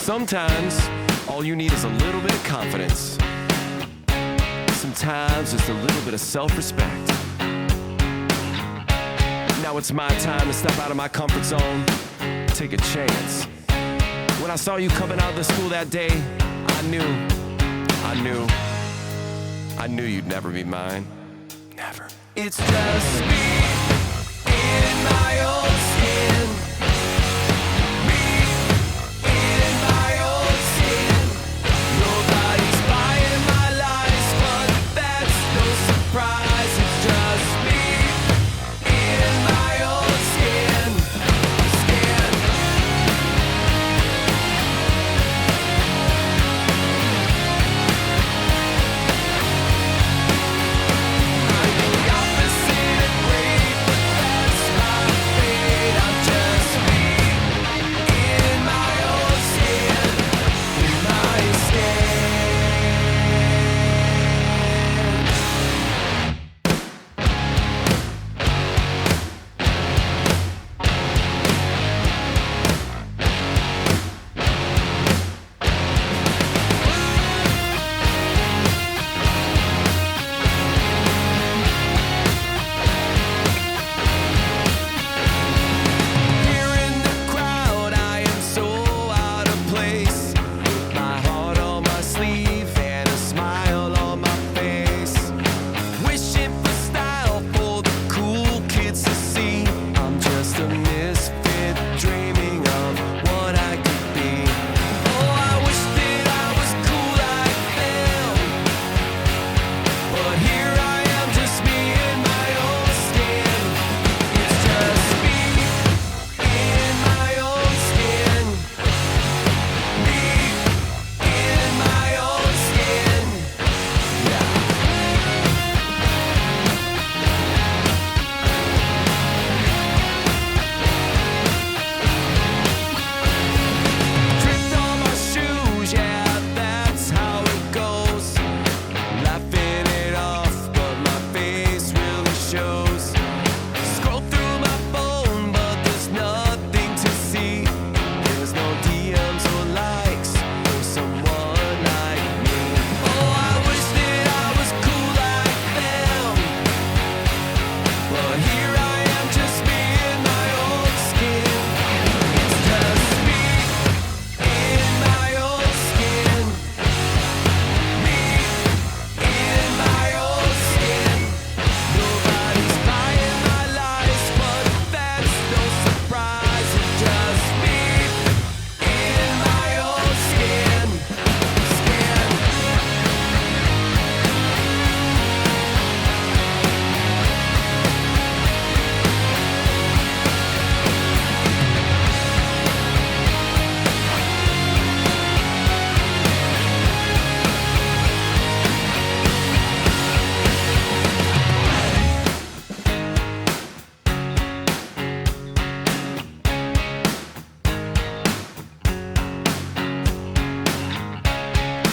Sometimes, all you need is a little bit of confidence. Sometimes, just a little bit of self-respect. Now it's my time to step out of my comfort zone, take a chance. When I saw you coming out of the school that day, I knew you'd never be mine. Never. It's just me in my own skin. Me in my own skin. Nobody's buying my lies, but that's no surprise. It's just me in my own skin.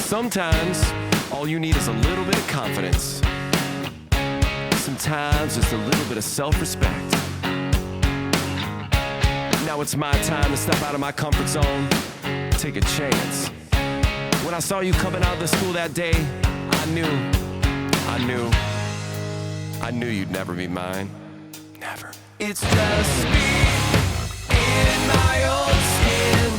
Sometimes, all you need is a little bit of confidence. Sometimes, just a little bit of self-respect. Now it's my time to step out of my comfort zone, take a chance. When I saw you coming out of the school that day, I knew you'd never be mine. Never. It's just me in my own skin.